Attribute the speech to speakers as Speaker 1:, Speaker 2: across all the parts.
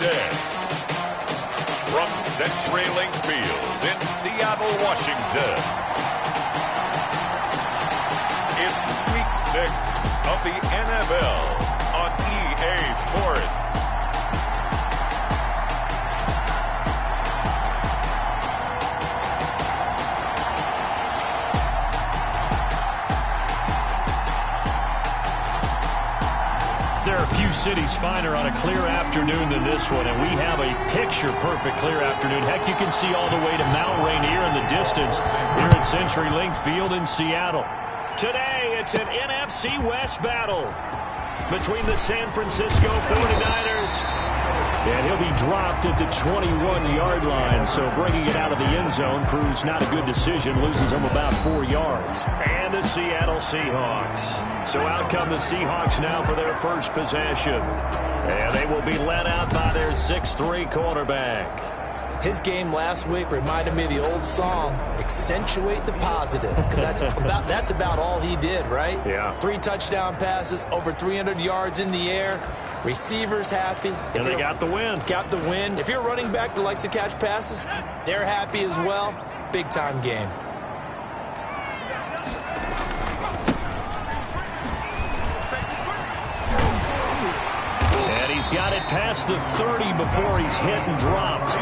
Speaker 1: instead. From CenturyLink Field in Seattle, Washington, it's Week 6 of the NFL on EA Sports.
Speaker 2: There are a few cities finer on a clear afternoon than this one, and we have a picture-perfect clear afternoon. Heck, you can see all the way to Mount Rainier in the distance here at CenturyLink Field in Seattle. Today, it's an NFC West battle between the San Francisco 49ers, and he'll be dropped at the 21-yard line, so bringing it out of the end zone proves not a good decision, loses him about 4 yards. And the Seattle Seahawks. So out come the Seahawks now for their first possession. And they will be led out by their 6'3" quarterback.
Speaker 3: His game last week reminded me of the old song, Accentuate the Positive, because that's about all he did, right?
Speaker 2: Yeah.
Speaker 3: 3 touchdown passes, over 300 yards in the air, receivers happy.
Speaker 2: And they got the win.
Speaker 3: Got the win. If you're a running back that likes to catch passes, they're happy as well. Big-time game.
Speaker 2: He's got it past the 30 before he's hit and dropped.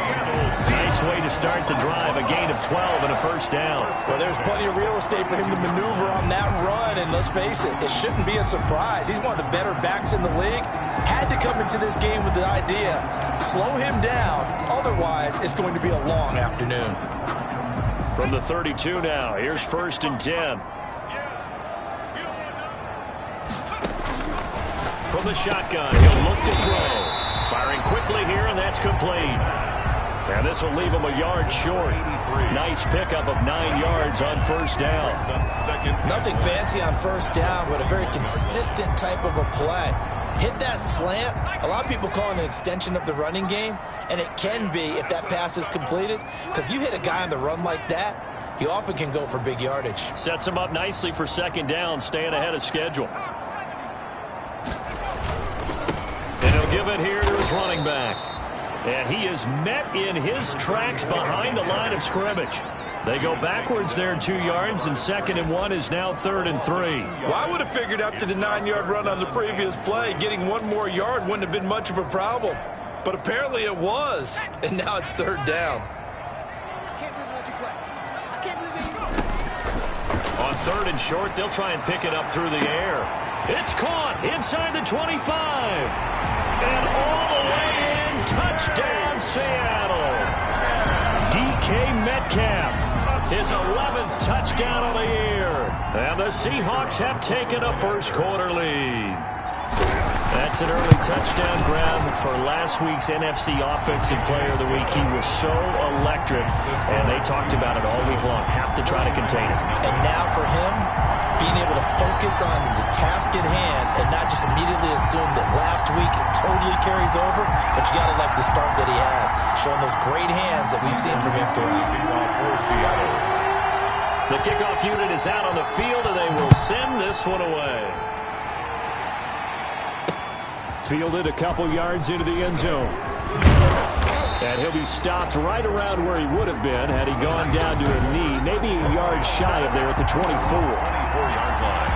Speaker 2: Nice way to start the drive. A gain of 12 and a first down.
Speaker 3: Well, there's plenty of real estate for him to maneuver on that run, and let's face it, it shouldn't be a surprise. He's one of the better backs in the league. Had to come into this game with the idea, slow him down. Otherwise, it's going to be a long afternoon.
Speaker 2: From the 32 now, here's 1st and 10. From the shotgun, he'll look to throw. Firing quickly here, and that's complete. And this will leave him a yard short. Nice pickup of 9 yards on first down.
Speaker 3: Nothing fancy on first down, but a very consistent type of a play. Hit that slant. A lot of people call it an extension of the running game, and it can be if that pass is completed, because you hit a guy on the run like that, he often can go for big yardage.
Speaker 2: Sets him up nicely for second down, staying ahead of schedule. And he'll give it here to his running back. And he is met in his tracks behind the line of scrimmage. They go backwards there 2 yards, and 2nd and 1 is now 3rd and 3.
Speaker 3: Well, I would have figured after the 9-yard run on the previous play, getting 1 more yard wouldn't have been much of a problem. But apparently it was, and now it's 3rd down.
Speaker 2: On 3rd and short, they'll try and pick it up through the air. It's caught inside the 25. And all the way in, touchdown Seattle. DK Metcalf, his 11th touchdown of the year. And the Seahawks have taken a first-quarter lead. That's an early touchdown grab for last week's NFC Offensive Player of the Week. He was so electric, and they talked about it all week long. Have to try to contain it.
Speaker 3: And now for him, being able to focus on the task at hand and not just immediately assume that last week it totally carries over, but you got to like the start that he has, showing those great hands that we've seen from him throughout.
Speaker 2: The kickoff unit is out on the field, and they will send this one away. Fielded a couple yards into the end zone. And he'll be stopped right around where he would have been had he gone down to a knee, maybe a yard shy of there at the 24. 24-yard line.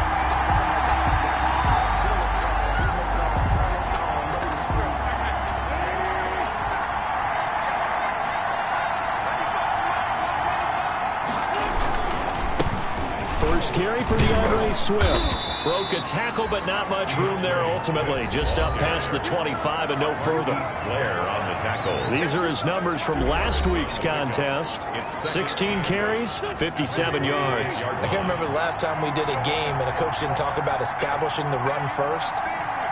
Speaker 2: First carry for DeAndre Swift. Broke a tackle, but not much room there ultimately. Just up past the 25 and no further. Blair on the tackle. These are his numbers from last week's contest. 16 carries, 57 yards.
Speaker 3: I can't remember the last time we did a game and a coach didn't talk about establishing the run first.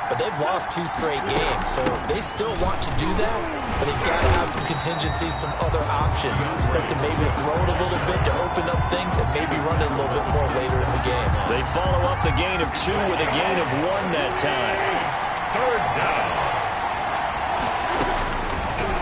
Speaker 3: But they've lost 2 straight games, so they still want to do that, but they've got to have some contingencies, some other options. Expect them maybe to throw it a little bit to open up things and maybe run it a little bit more later in the game.
Speaker 2: They follow up the gain of 2 with a gain of 1 that time. 3rd down.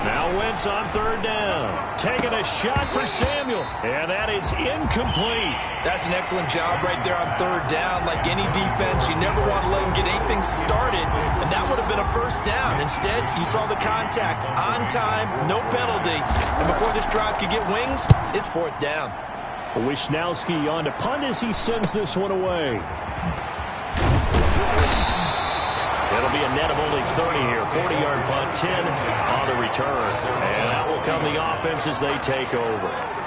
Speaker 2: Now offense on third down. Taking a shot for Samuel, and that is incomplete.
Speaker 3: That's an excellent job right there on third down. Like any defense, you never want to let them get anything started, and that would have been a first down. Instead, you saw the contact on time, no penalty, and before this drive could get wings, it's fourth down.
Speaker 2: Wisnowski on to punt as he sends this one away. It'll be a net of only 30 here. 40-yard punt, 10 on the return. And that will come the offense as they take over.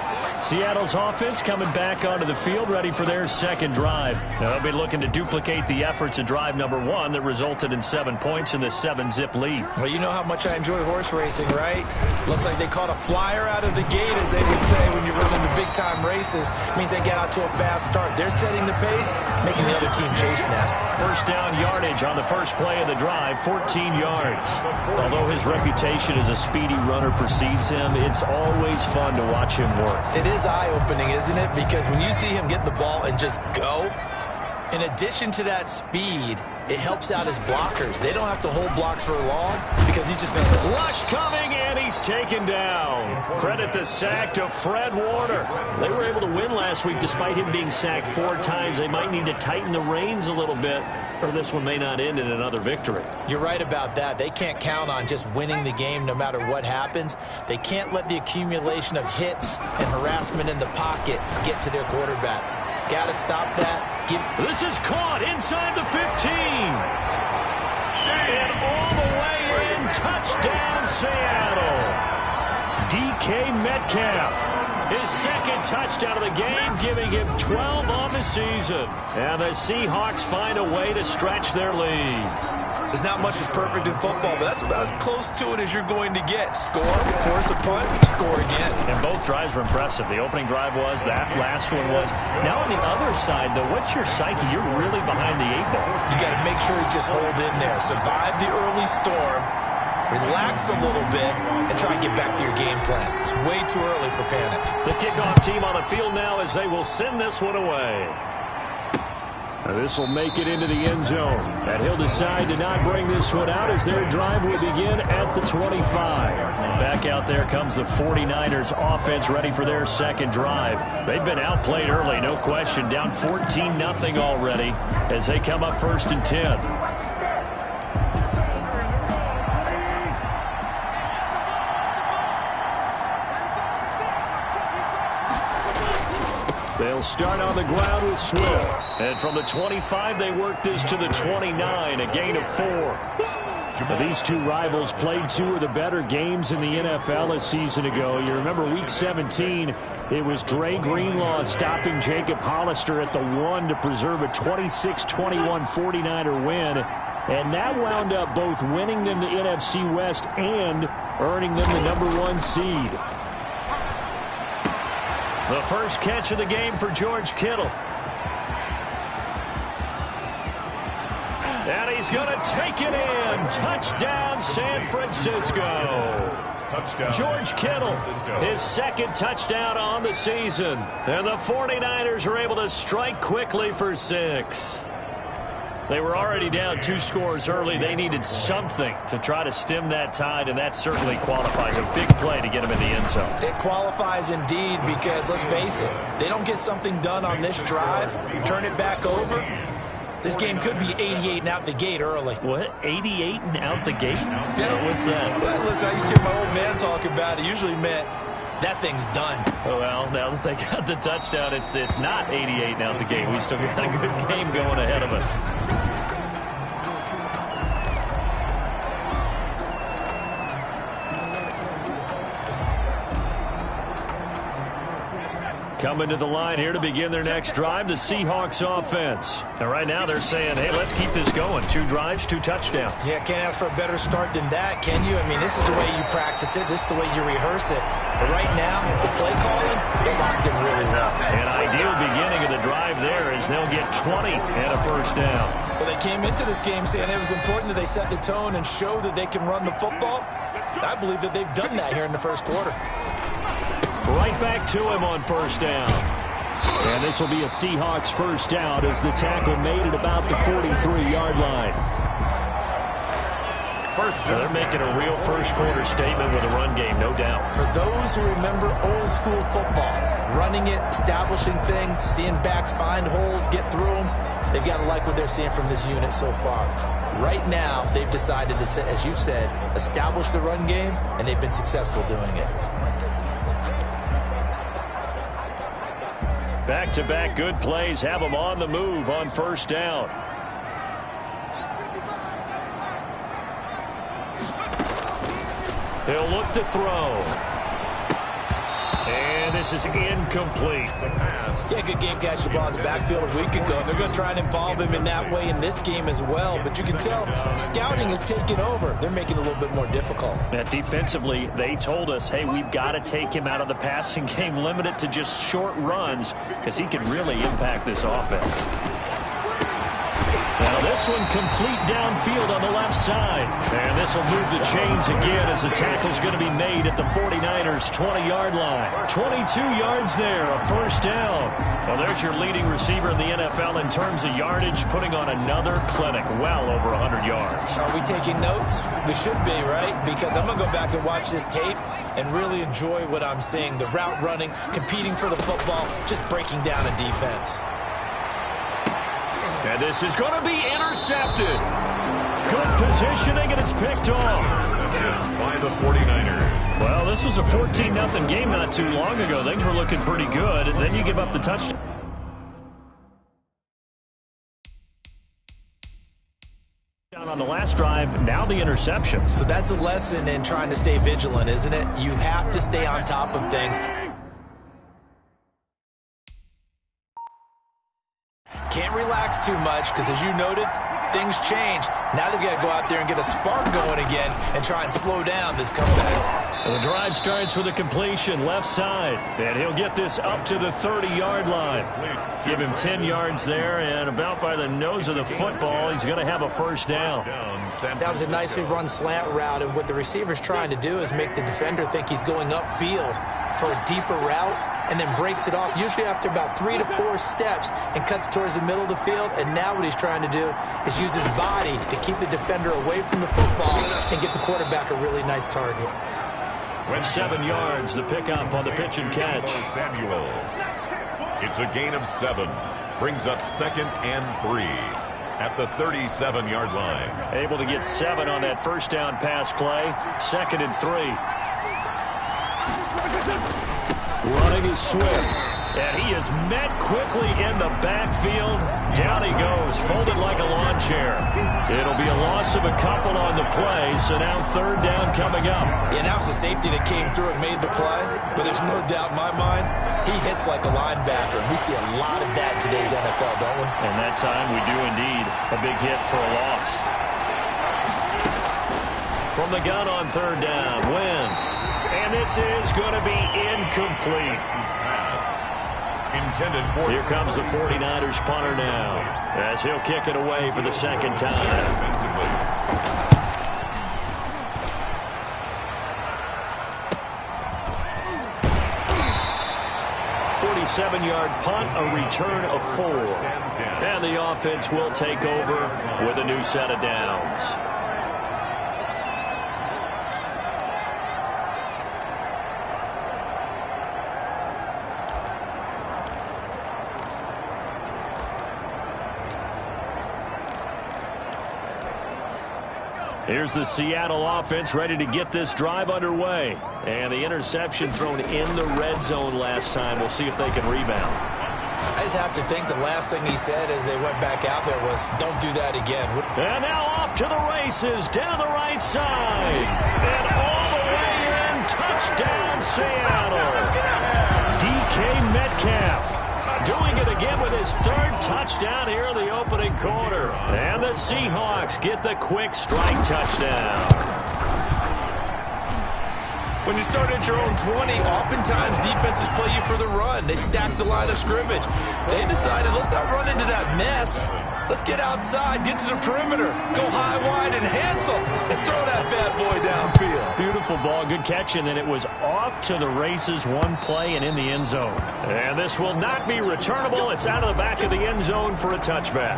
Speaker 2: Seattle's offense coming back onto the field, ready for their second drive. Now, they'll be looking to duplicate the efforts of drive number 1 that resulted in 7 points in the 7-zip lead.
Speaker 3: Well, you know how much I enjoy horse racing, right? Looks like they caught a flyer out of the gate, as they would say when you're running the big-time races. It means they get out to a fast start. They're setting the pace, making the other team chase now.
Speaker 2: First down yardage on the first play of the drive, 14 yards. Although his reputation as a speedy runner precedes him, it's always fun to watch him work.
Speaker 3: It is eye-opening, isn't it? Because when you see him get the ball and just go, in addition to that speed, it helps out his blockers. They don't have to hold blocks for long because he's just going to...
Speaker 2: Rush coming, and he's taken down. Credit the sack to Fred Warner. They were able to win last week despite him being sacked 4 times. They might need to tighten the reins a little bit, or this one may not end in another victory.
Speaker 3: You're right about that. They can't count on just winning the game no matter what happens. They can't let the accumulation of hits and harassment in the pocket get to their quarterback. Got to stop that.
Speaker 2: This is caught inside the 15. And all the way in. Touchdown, Seattle. DK Metcalf. His second touchdown of the game, giving him 12 on the season. And the Seahawks find a way to stretch their lead.
Speaker 3: There's not much that's perfect in football, but that's about as close to it as you're going to get. Score, force a punt, score again.
Speaker 2: And both drives were impressive. The opening drive was, that last one was. Now on the other side, though, what's your psyche? You're really behind the 8 ball.
Speaker 3: You got to make sure you just hold in there. Survive the early storm, relax a little bit, and try and get back to your game plan. It's way too early for panic.
Speaker 2: The kickoff team on the field now as they will send this one away. This will make it into the end zone. And he'll decide to not bring this one out as their drive will begin at the 25. Back out there comes the 49ers offense ready for their second drive. They've been outplayed early, no question. Down 14-0 already as they come up 1st and 10. They'll start on the ground with Swift. And from the 25, they work this to the 29, a gain of 4. These two rivals played 2 of the better games in the NFL a season ago. You remember Week 17, it was Dre Greenlaw stopping Jacob Hollister at the 1 to preserve a 26-21 49er win. And that wound up both winning them the NFC West and earning them the #1 seed. The first catch of the game for George Kittle. And he's going to take it in. Touchdown, San Francisco. Touchdown. George Kittle, his second touchdown on the season. And the 49ers are able to strike quickly for 6. They were already down 2 scores early. They needed something to try to stem that tide, and that certainly qualifies. A big play to get them in the end zone.
Speaker 3: It qualifies indeed because, let's face it, they don't get something done on this drive, turn it back over, this game could be 88 and out the gate early.
Speaker 2: What? 88 and out the gate?
Speaker 3: Yeah.
Speaker 2: What's that?
Speaker 3: Well, listen, I used to hear my old man talk about it. Usually meant that thing's done.
Speaker 2: Well, now that they got the touchdown, it's not 88 and out the gate. We still got a good game going ahead of us. Coming to the line here to begin their next drive, the Seahawks offense. And right now they're saying, hey, let's keep this going. 2 drives, 2 touchdowns.
Speaker 3: Yeah, can't ask for a better start than that, can you? I mean, this is the way you practice it. This is the way you rehearse it. But right now, the play calling, they're locked in really well.
Speaker 2: An ideal beginning of the drive there as they'll get 20 and a first down.
Speaker 3: Well, they came into this game saying it was important that they set the tone and show that they can run the football. I believe that they've done that here in the first quarter.
Speaker 2: Right back to him on first down. And this will be a Seahawks first down as the tackle made at about the 43-yard line. They're making a real first-quarter statement with a run game, no doubt.
Speaker 3: For those who remember old-school football, running it, establishing things, seeing backs find holes, get through them, they've got to like what they're seeing from this unit so far. Right now, they've decided to, as you said, establish the run game, and they've been successful doing it.
Speaker 2: Back-to-back good plays have them on the move on first down. He'll look to throw. And this is incomplete.
Speaker 3: Yeah, good game catching the ball in the backfield a week ago. They're going to try and involve him in that way in this game as well. But you can tell scouting has taken over. They're making it a little bit more difficult.
Speaker 2: Defensively, they told us, hey, we've got to take him out of the passing game, limit it to just short runs, because he can really impact this offense. Now this one complete downfield on the left side. And this will move the chains again as the tackle's going to be made at the 49ers' 20-yard line. 22 yards there, a first down. Well, there's your leading receiver in the NFL in terms of yardage, putting on another clinic, well over 100 yards.
Speaker 3: Are we taking notes? We should be, right? Because I'm going to go back and watch this tape and really enjoy what I'm seeing. The route running, competing for the football, just breaking down a defense.
Speaker 2: And this is going to be intercepted. Good positioning, and it's picked off.
Speaker 1: By the 49ers.
Speaker 2: Well, this was a 14-0 game not too long ago. Things were looking pretty good, and then you give up the touchdown. On the last drive, now the interception.
Speaker 3: So that's a lesson in trying to stay vigilant, isn't it? You have to stay on top of things. Can't relax too much because, as you noted, things change. Now they've got to go out there and get a spark going again and try and slow down this comeback.
Speaker 2: The drive starts with a completion left side, and he'll get this up to the 30-yard line. Give him 10 yards there, and about by the nose of the football, he's going to have a first down.
Speaker 3: That was a nicely run slant route, and what the receiver's trying to do is make the defender think he's going upfield for a deeper route, and then breaks it off, usually after about 3 to 4 steps, and cuts towards the middle of the field. And now what he's trying to do is use his body to keep the defender away from the football and get the quarterback a really nice target.
Speaker 2: 7 yards, the pickup on the pitch and catch.
Speaker 1: Samuel. It's a gain of 7. Brings up 2nd and 3 at the 37-yard line.
Speaker 2: Able to get 7 on that first down pass play. 2nd and 3. Running is Swift, and he is met quickly in the backfield. Down he goes, folded like a lawn chair. It'll be a loss of a couple on the play, so now 3rd down coming up.
Speaker 3: Yeah, that was a safety that came through and made the play, but there's no doubt in my mind, he hits like a linebacker. We see a lot of that in today's NFL, don't we?
Speaker 2: And that time we do indeed. A big hit for a loss. From the gun on 3rd down, Wentz. And this is going to be incomplete. Here comes the 49ers punter now, as he'll kick it away for the 2nd time. 47-yard punt, a return of 4. And the offense will take over with a new set of downs. Here's the Seattle offense ready to get this drive underway. And the interception thrown in the red zone last time. We'll see if they can rebound.
Speaker 3: I just have to think the last thing he said as they went back out there was, don't do that again.
Speaker 2: And now off to the races down the right side. And all the way in. Touchdown, Seattle. DK Metcalf doing it again with his 3rd touchdown here in the opening quarter. And the Seahawks get the quick strike touchdown.
Speaker 3: When you start at your own 20, oftentimes defenses play you for the run. They stack the line of scrimmage. They decided, let's not run into that mess. Let's get outside, get to the perimeter, go high, wide, and handsome, and throw that bad boy downfield.
Speaker 2: Beautiful ball, good catch, and then it was off to the races, one play and in the end zone. And this will not be returnable. It's out of the back of the end zone for a touchback.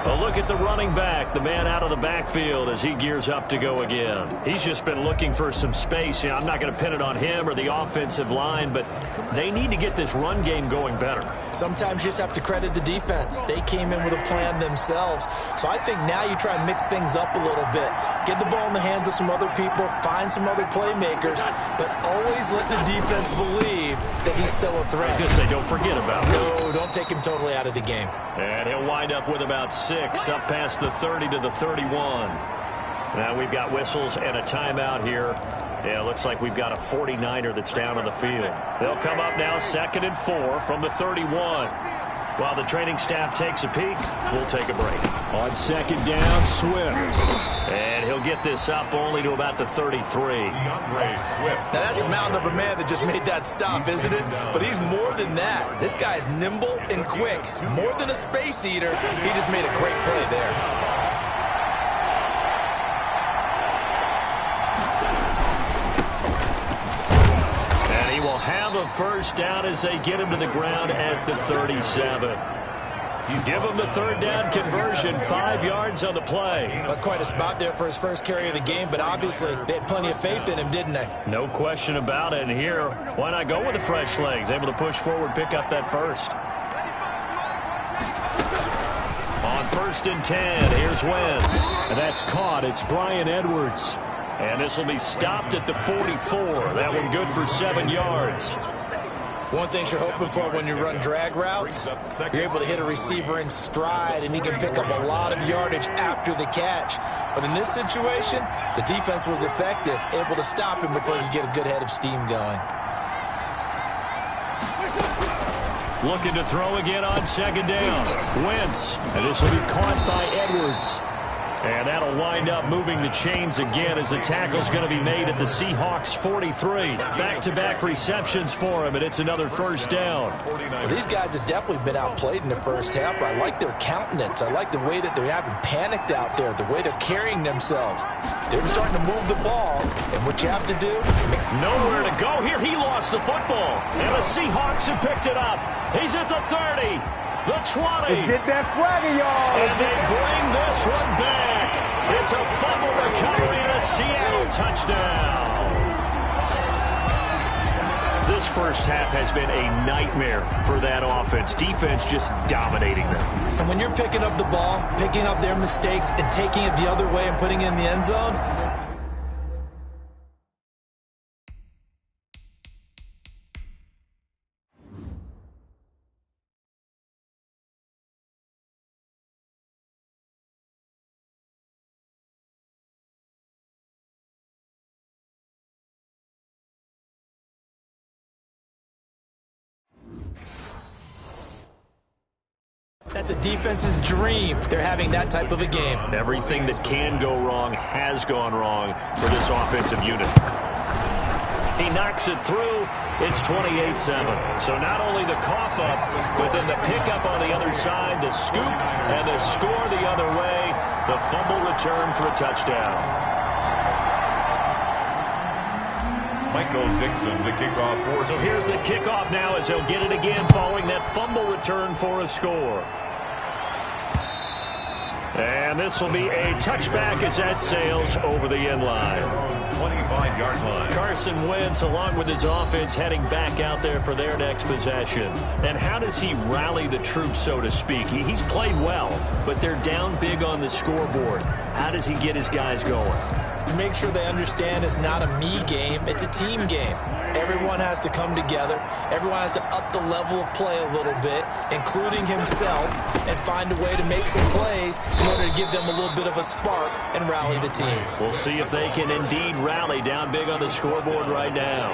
Speaker 2: Well, look at the running back, the man out of the backfield as he gears up to go again. He's just been looking for some space. You know, I'm not going to pin it on him or the offensive line, but they need to get this run game going better.
Speaker 3: Sometimes you just have to credit the defense. They came in with a plan themselves. So I think now you try and mix things up a little bit. Get the ball in the hands of some other people, find some other playmakers, but always let the defense believe that he's still a threat.
Speaker 2: I was going to say, don't forget about him.
Speaker 3: No, don't take him totally out of the game.
Speaker 2: And he'll wind up with about 6, up past the 30 to the 31. Now we've got whistles and a timeout here. Yeah, looks like we've got a 49er that's down on the field. They'll come up now 2nd and 4 from the 31. While the training staff takes a peek, we'll take a break. On 2nd down, Swift. And he'll get this up only to about the 33.
Speaker 3: Now that's a mountain of a man that just made that stop, isn't it? But he's more than that. This guy's nimble and quick. More than a space eater, he just made a great play there.
Speaker 2: Have a first down as they get him to the ground at the 37. Give him the 3rd down conversion, 5 yards on the play.
Speaker 3: That's quite a spot there for his first carry of the game, but obviously they had plenty of faith in him, didn't they?
Speaker 2: No question about it. And here, why not go with the fresh legs? Able to push forward, pick up that first. On 1st and 10, here's Wentz. And that's caught. It's Bryan Edwards. And this will be stopped at the 44. That one good for 7 yards.
Speaker 3: One thing you're hoping for when you run drag routes, you're able to hit a receiver in stride, and he can pick up a lot of yardage after the catch. But in this situation, the defense was effective, able to stop him before he get a good head of steam going.
Speaker 2: Looking to throw again on 2nd down. Wentz. And this will be caught by Edwards. And that'll wind up moving the chains again as the tackle's going to be made at the Seahawks 43. Back-to-back receptions for him, and it's another first down.
Speaker 3: Well, these guys have definitely been outplayed in the first half. I like their countenance. I like the way that they're having panicked out there, the way they're carrying themselves. They're starting to move the ball, and what you have to do...
Speaker 2: Nowhere to go here. He lost the football, and the Seahawks have picked it up. He's at the 30. The 20.
Speaker 4: Let's get that swagger, y'all.
Speaker 2: And they bring this one back. It's a fumble recovery and a Seattle touchdown. This first half has been a nightmare for that offense. Defense just dominating them.
Speaker 3: And when you're picking up the ball, picking up their mistakes, and taking it the other way and putting it in the end zone... That's a defense's dream. They're having that type of a game.
Speaker 2: Everything that can go wrong has gone wrong for this offensive unit. He knocks it through. It's 28-7. So not only the cough up, but then the pickup on the other side, the scoop, and the score the other way. The fumble return for a touchdown.
Speaker 1: Michael Dixon to kick off for.
Speaker 2: So here's the kickoff now as he'll get it again following that fumble return for a score. And this will be a touchback as that sails over the end line.
Speaker 1: 25-yard line.
Speaker 2: Carson Wentz, along with his offense, heading back out there for their next possession. And how does he rally the troops, so to speak? He's played well, but they're down big on the scoreboard. How does he get his guys going?
Speaker 3: Make sure they understand it's not a me game, it's a team game. Everyone has to come together. Everyone has to up the level of play a little bit, including himself, and find a way to make some plays in order to give them a little bit of a spark and rally the team.
Speaker 2: We'll see if they can indeed rally down big on the scoreboard right now.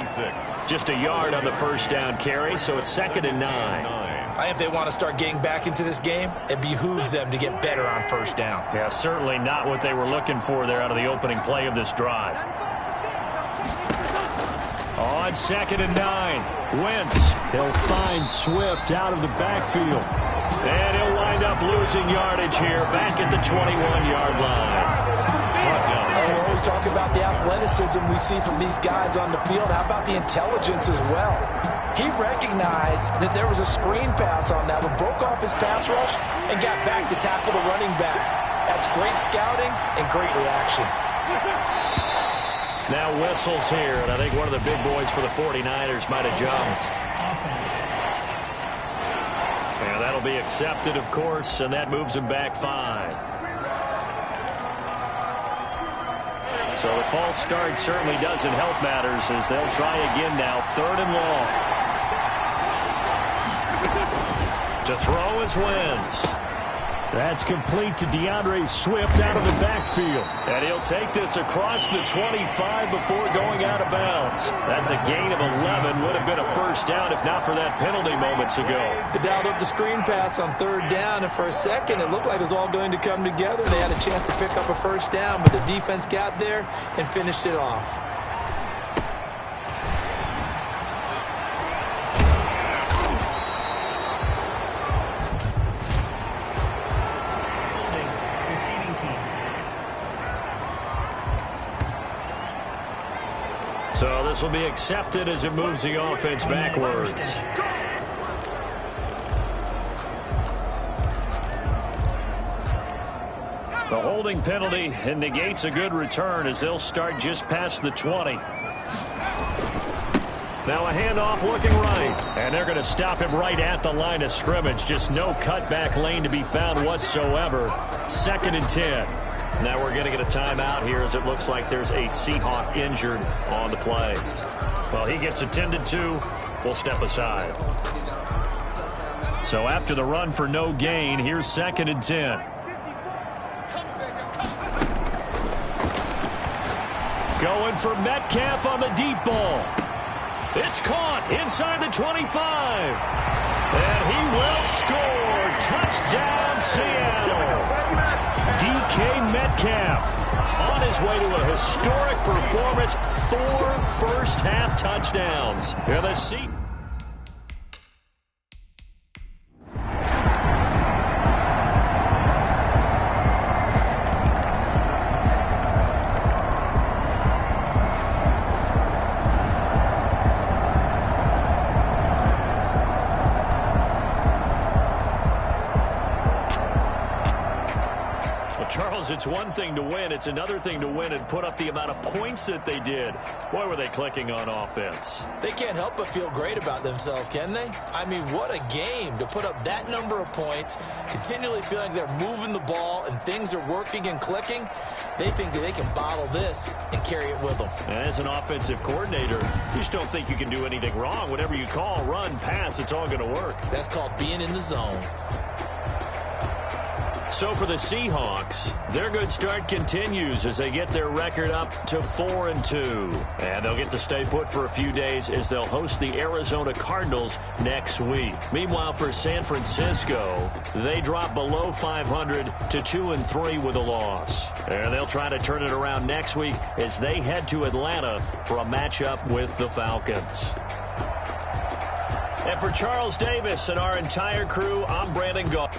Speaker 2: Just a yard on the first down carry, so it's 2nd and 9.
Speaker 3: I think if they want to start getting back into this game, it behooves them to get better on first down.
Speaker 2: Yeah, certainly not what they were looking for there out of the opening play of this drive. On 2nd and 9, Wentz. He'll find Swift out of the backfield. And he'll wind up losing yardage here back at the 21-yard line.
Speaker 3: We always talk about the athleticism we see from these guys on the field. How about the intelligence as well? He recognized that there was a screen pass on that one, broke off his pass rush, and got back to tackle the running back. That's great scouting and great reaction.
Speaker 2: Now whistles here, and I think one of the big boys for the 49ers might have jumped. And that'll be accepted, of course, and that moves him back 5. So the false start certainly doesn't help matters as they'll try again now, 3rd and long. To throw is Wentz. That's complete to DeAndre Swift out of the backfield. And he'll take this across the 25 before going out of bounds. That's a gain of 11. Would have been a first down if not for that penalty moments ago.
Speaker 3: They dialed up the screen pass on 3rd down, and for a second it looked like it was all going to come together. They had a chance to pick up a first down, but the defense got there and finished it off.
Speaker 2: So this will be accepted as it moves the offense backwards. The holding penalty and negates a good return as they'll start just past the 20. Now a handoff looking right. And they're going to stop him right at the line of scrimmage. Just no cutback lane to be found whatsoever. 2nd and 10. Now we're going to get a timeout here as it looks like there's a Seahawk injured on the play. Well, he gets attended to. We'll step aside. So after the run for no gain, here's 2nd and 10. Going for Metcalf on the deep ball. It's caught inside the 25. And he will score. Touchdown, Seattle. DK Metcalf on his way to a historic performance. 4 first-half touchdowns. Here they see. Charles, it's one thing to win. It's another thing to win and put up the amount of points that they did. Boy, were they clicking on offense.
Speaker 3: They can't help but feel great about themselves, can they? I mean, what a game to put up that number of points, continually feeling they're moving the ball and things are working and clicking. They think that they can bottle this and carry it with them.
Speaker 2: And as an offensive coordinator, you just don't think you can do anything wrong. Whatever you call, run, pass, it's all going to work.
Speaker 3: That's called being in the zone.
Speaker 2: So for the Seahawks, their good start continues as they get their record up to 4-2. And they'll get to stay put for a few days as they'll host the Arizona Cardinals next week. Meanwhile, for San Francisco, they drop below 500 to 2-3 with a loss. And they'll try to turn it around next week as they head to Atlanta for a matchup with the Falcons. And for Charles Davis and our entire crew, I'm Brandon Gault.